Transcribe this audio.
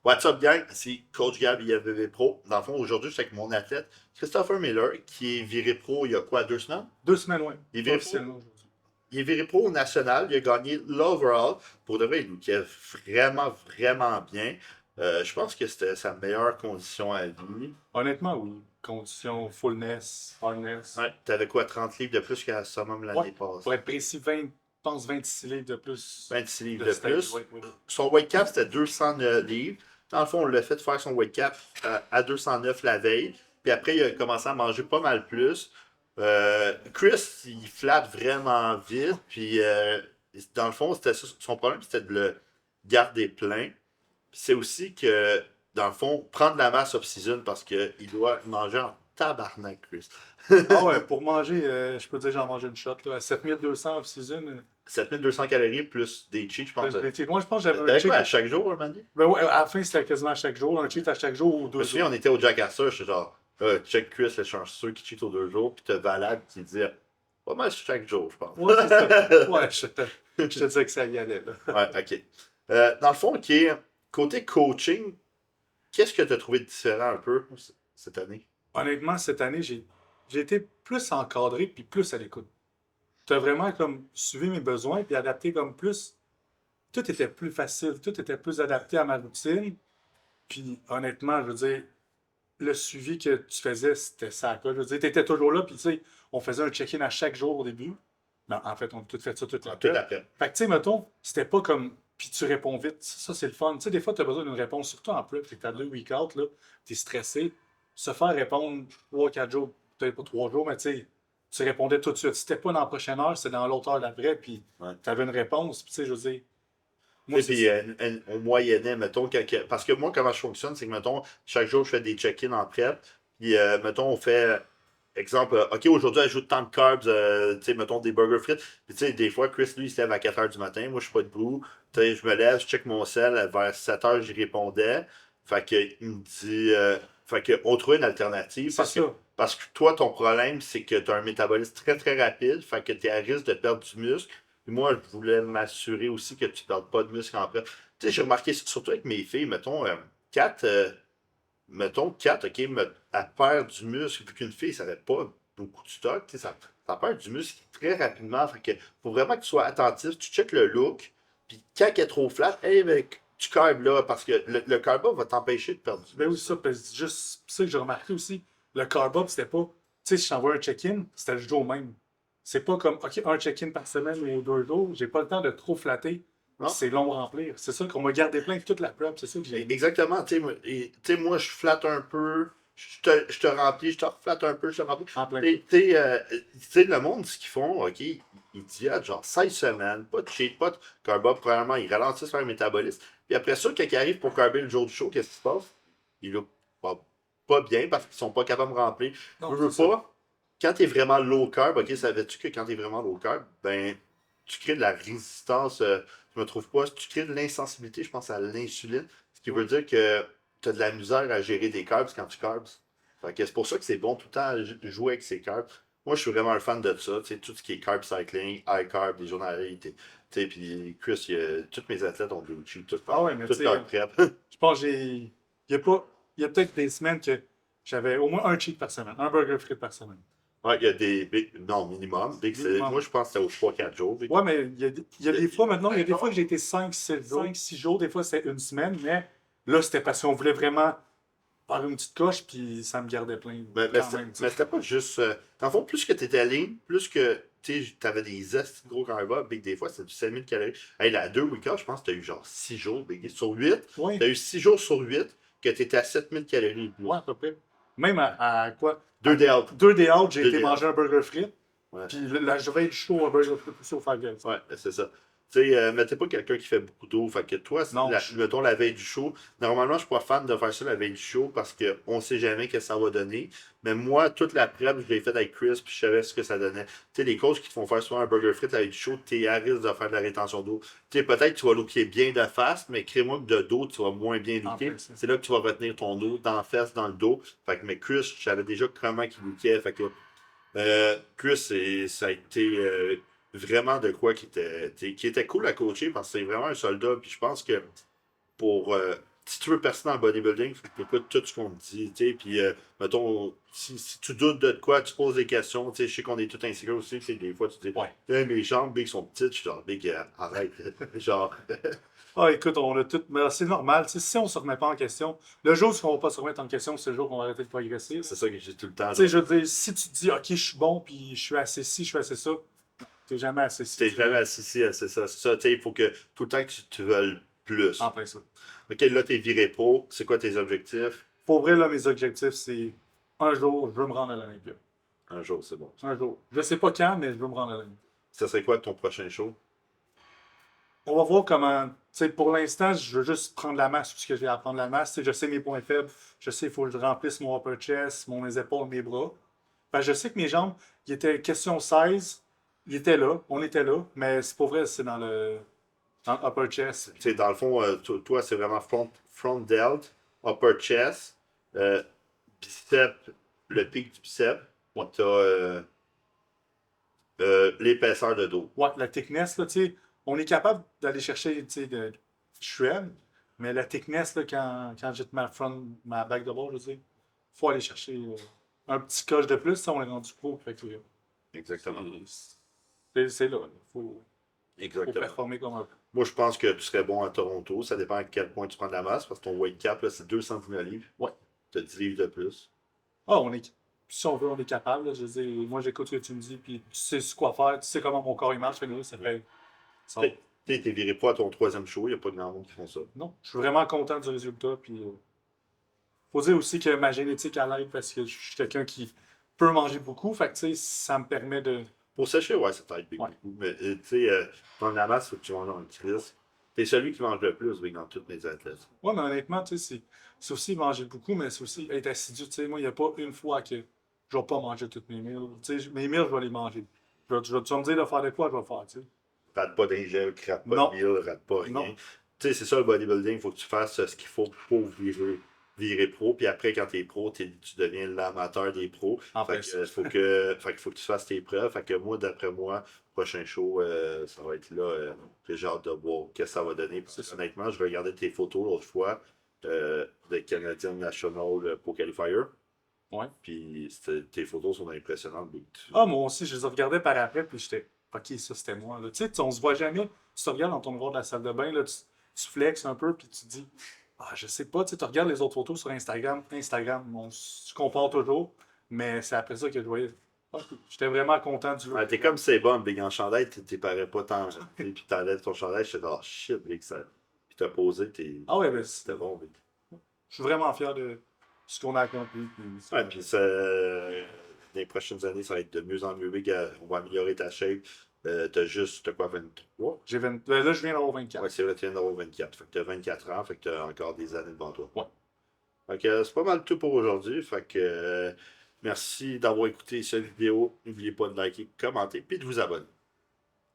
What's up, gang? C'est Coach Gab IFBB Pro. Dans le fond, aujourd'hui, je suis avec mon athlète, Christopher Miller, qui est viré pro il y a quoi, 2 semaines? 2 semaines, oui. Il est viré pro, Officiellement aujourd'hui. il est viré pro au national. Il a gagné l'overall. Pour de vrai, il lookait vraiment, vraiment bien. Je pense que c'était sa meilleure condition à vie. Honnêtement, oui. Condition, fullness, hardness. Ouais, t'avais quoi, 30 livres de plus qu'à Summum l'année Ouais. Pour passée? être précis, 20, je pense 26 livres de plus 26 livres de de steak. plus. Oui, oui. Son weight cap, c'était 209 livres. Dans le fond, on l'a fait faire son weight cap à 209 la veille. Puis après, il a commencé à manger pas mal plus. Chris, il flatte vraiment vite. Puis dans le fond, c'était ça, son problème, c'était de le garder plein. Puis c'est aussi que, dans le fond, prendre la masse off-season parce qu'il doit manger en tabarnak, Chris. Ah ouais, pour manger, je peux dire j'en mange une shot. Là, à 7200 off-season. 7200 calories plus des cheats, je pense. Moi, je pense que j'avais un T'avais cheat. quoi à chaque jour, un moment donné? Ben ouais, à la fin, c'était quasiment à chaque jour. Un cheat à chaque jour ou Je me 2 souviens, jours. on était au Jackass, j'étais genre, check Chris, le chanceux qui cheat aux 2 jours, puis t'as Valade qui dit, pas mal chaque jour, je pense. Ouais, c'est ça. Ouais, je te disais que ça y allait. Là. Ouais, ok. Dans le fond, ok, côté coaching, qu'est-ce que t'as trouvé de différent un peu cette année? Honnêtement, cette année, j'ai été plus encadré puis plus à l'écoute. Tu as vraiment comme suivi mes besoins puis adapté comme plus. Tout était plus facile, tout était plus adapté à ma routine. Puis honnêtement, je veux dire, le suivi que tu faisais, c'était ça. Quoi. Je veux dire, tu étais toujours là, puis tu sais, on faisait un check-in à chaque jour au début. Ben, en fait, on a tout fait ça toute la Tout prep. après. Fait que tu sais, mettons, c'était pas comme. Puis tu réponds vite. Ça, c'est le fun. Tu sais, des fois, tu as besoin d'une réponse, surtout en prep. Tu es à 2 week-out, là, tu es stressé. Se faire répondre 3, 4 jours, peut-être pas 3 jours, mais tu sais, tu répondais tout de suite. C'était pas dans la prochaine heure, c'était dans l'autre heure d'après, puis Ouais. tu avais une réponse. Puis tu sais, je veux dire. Et puis, on moyennait, mettons, parce que moi, comment je fonctionne, c'est que, mettons, chaque jour, je fais des check-ins en prep. Puis, mettons, on fait, exemple, OK, aujourd'hui, ajoute tant de carbs, tu sais, mettons, des burgers frites. Puis, tu sais, des fois, Chris, lui, il se lève à 4 h du matin. Moi, je suis pas debout. Tu sais, je me lève, je check mon sel. Vers 7 h, j'y répondais. Fait que, il me dit, fait que, on trouvait une alternative. C'est ça. Parce que toi, ton problème, c'est que tu as un métabolisme très, très rapide. Fait que tu es à risque de perdre du muscle. Puis moi, je voulais m'assurer aussi que tu ne perdes pas de muscle en prep. Tu sais, j'ai remarqué, surtout avec mes filles, mettons, Kat, OK, elle perd du muscle, vu qu'une fille, ça n'avait pas beaucoup de stock, tu sais, ça perd du muscle très rapidement. Fait que faut vraiment que tu sois attentif, tu checkes le look, puis quand elle est trop flat, hey, mec, tu carbes là, parce que le carb va t'empêcher de perdre du Ben oui, muscle. ça, parce que juste ça que j'ai remarqué aussi. Le carb up, c'était pas. Tu sais, si je t'envoie un check-in, c'était le jour même. C'est pas comme, OK, un check-in par semaine ou 2 jours, j'ai pas le temps de trop flatter. Non? C'est long à remplir. C'est ça qu'on m'a gardé plein toute la prep, c'est ça que j'ai aimé. Exactement, moi, je flatte un peu, je te remplis, je te reflatte un peu, je te remplis. En plein. Le monde, ce qu'ils font, OK, ils diètent genre 16 semaines, pas de cheat, pas de carb up, premièrement, ils ralentissent leur métabolisme. Puis après ça, quand ils arrivent pour carber le jour du show, qu'est-ce qui se passe? Ils look pas bien parce qu'ils sont pas capables de remplir. Non, Je veux c'est ça. pas, quand t'es vraiment low carb, OK, savais-tu que quand t'es vraiment low carb, ben, tu crées de la résistance, je me trouve pas, tu crées de l'insensibilité, je pense, à l'insuline, ce qui veut dire que tu as de la misère à gérer des carbs quand tu carbs. Fait que c'est pour ça que c'est bon tout le temps à jouer avec ces carbs. Moi, je suis vraiment un fan de ça, tu sais, tout ce qui est carb cycling, high carb, les journaliers, tu sais, puis Chris, tous mes athlètes ont blue cheat, Ah ouais, mais tu toute sais, leur prep. je pense que j'ai. Il y a pas. Il y a peut-être des semaines que j'avais au moins un cheat par semaine, un burger frit par semaine. Ouais, il y a des non, minimum. Minimum. Moi, je pense que c'était aux 3-4 jours. Ouais, mais il y a des fois maintenant, il y a des fois que j'ai été 5, 6 jours, des fois c'était une semaine, mais là c'était parce qu'on voulait vraiment faire une petite coche, puis ça me gardait plein Mais quand même. tu mais sais. c'était pas juste. Dans le fond, plus que tu étais ligne, plus que tu avais des esti de gros carbs, big, des fois, c'était du 5000 calories. Hey, là, à 2 week-ends, je pense que tu as eu genre 6 jours, big, sur 8. Oui, Tu as eu 6 jours sur 8 que tu étais à 7000 calories. ouais, à peu près. Même à quoi? 2 day out. 2 day out, j'ai Deux été day manger un burger frit, Ouais, puis la veille du show, un burger frit aussi au Five Guys. ouais, c'est ça. Tu sais, mais t'es pas quelqu'un qui fait beaucoup d'eau. Fait que toi, Non, mettons la veille du show. Normalement, je suis pas fan de faire ça la veille du show parce qu'on sait jamais ce que ça va donner. Mais moi, toute la prep, je l'ai faite avec Chris puis je savais ce que ça donnait. Tu sais, les coachs qui te font faire souvent un burger frit avec du show, t'es à risque de faire de la rétention d'eau. Tu sais, peut-être que tu vas looker bien de face, mais crée-moi que de dos, tu vas moins bien en looker. fait, ça. C'est là que tu vas retenir ton dos, dans la fesse, dans le dos. Fait que, mais Chris, je savais déjà comment il lookait. Fait que Chris, ça a été vraiment de quoi qui était cool à coacher parce que c'est vraiment un soldat. Puis je pense que pour si tu veux percer dans le bodybuilding, faut que tu écoutes tout ce qu'on te dit, tu sais, puis mettons, si tu doutes de quoi, tu poses des questions, tu sais, je sais qu'on est tout insécure aussi, tu sais, des fois tu dis, Ouais. Mes jambes, Big, sont petites, je suis genre, Big, arrête, genre, Ah, écoute, on a tout. Mais c'est normal. Tu sais, si on se remet pas en question, le jour où on va pas se remettre en question, c'est le jour qu'on va arrêter de progresser. c'est ça que j'ai tout le temps, Tu sais, genre, je veux dire, si tu te dis, OK, je suis bon, puis je suis assez ci, je suis assez ça, t'es jamais assez ci. t'es jamais assis, c'est ça, tu sais, il faut que, tout le temps que tu veuilles plus. En plein ça. Ok, là, t'es viré pro, c'est quoi tes objectifs? Pour vrai, là, mes objectifs, c'est un jour, je veux me rendre à l'Olympia. Un jour, c'est bon. Un jour. Je sais pas quand, mais je veux me rendre à l'Olympia. Ça serait quoi ton prochain show? On va voir comment. Tu sais, pour l'instant, je veux juste prendre la masse, puisque je vais apprendre la masse. Tu sais, je sais mes points faibles. Je sais qu'il faut que je remplisse mon upper chest, mes épaules, mes bras. Ben, je sais que mes jambes, il était question 16. Ils étaient là. On était là. Mais c'est pas vrai, c'est dans le upper chest. Tu sais, dans le fond, toi, c'est vraiment front delt, upper chest, bicep, le pic du bicep. Ouais. T'as l'épaisseur de dos. Ouais, la thickness, là, tu sais, on est capable d'aller chercher, tu sais, de shred, mais la thickness, là, quand j'ai ma back de bord, je veux dire, faut aller chercher un petit coche de plus, ça, on est rendu pro. Fait que, Exactement. c'est là, faut Exactement. performer comme un peu. Moi, je pense que tu serais bon à Toronto. Ça dépend à quel point tu prends de la masse, parce que ton weight cap, là, c'est 219 livres. Ouais. Tu as 10 livres de plus. Ah, si on veut, on est capable, là, je veux dire, moi, j'écoute ce que tu me dis, puis tu sais quoi faire, tu sais comment mon corps il marche, fait que là, ça fait. Ça, T'es viré pro à ton troisième show, il n'y a pas de grand monde qui font ça. non, je suis vraiment content du résultat, puis faut dire aussi que ma génétique à l'aide parce que je suis quelqu'un qui peut manger beaucoup. Fait que, tu sais, ça me permet de. Pour sécher, ouais, ça t'aide Ouais. beaucoup. Mais, tu sais, prendre la masse, faut que tu manges en crise. T'es celui qui mange le plus, Big, dans toutes mes athlètes. Ouais, mais honnêtement, tu sais, c'est aussi manger beaucoup, mais c'est aussi être assidu. Tu sais, moi, il n'y a pas une fois que je vais pas manger toutes mes meals. Tu sais, mes meals, je vais les manger. Tu vas me dire de faire de quoi, je vais le faire, tu sais. Rate pas d'ingel, rate pas Non. de meal, rate pas rien. Non. Tu sais, c'est ça le bodybuilding, il faut que tu fasses ce qu'il faut pour virer pro. Puis après, quand t'es pro, tu deviens l'amateur des pros. En Fait fait, que, fait qu'il faut que tu fasses tes preuves. Fait que moi, d'après moi, prochain show, ça va être là. J'ai hâte de voir qu'est-ce que ça va donner. Parce que, honnêtement, je regardais tes photos l'autre fois de Canadian National Pro Qualifier. ouais. Puis tes photos sont impressionnantes. Ah, moi aussi, je les regardais par après, puis j'étais. OK, ça, c'était moi. Là. Tu sais, on se voit jamais. Tu te regardes dans ton miroir de la salle de bain, là, tu flexes un peu, puis tu te dis. Ah, je sais pas, tu sais, tu regardes les autres photos sur Instagram. Instagram, on se compare toujours, mais c'est après ça que je voyais. Ah, j'étais vraiment content du look. Ouais, t'es comme c'est bon, Big en chandail, t'es parais pas tant. Puis t'enlèves ton chandail, j'étais genre shit, Big, ça. Puis t'as posé, Ah ouais, ben, c'était bon, Big. je suis vraiment fier de ce qu'on a accompli. Ouais, puis ça, dans les prochaines années, ça va être de mieux en mieux, Big. On va améliorer ta shape. T'as quoi, 23? Là, je viens d'avoir 24. Ouais, c'est vrai, tu viens d'avoir 24. Fait que t'as 24 ans, fait que t'as encore des années devant toi. Ouais. Fait que c'est pas mal tout pour aujourd'hui. Fait que merci d'avoir écouté cette vidéo. N'oubliez pas de liker, commenter, puis de vous abonner.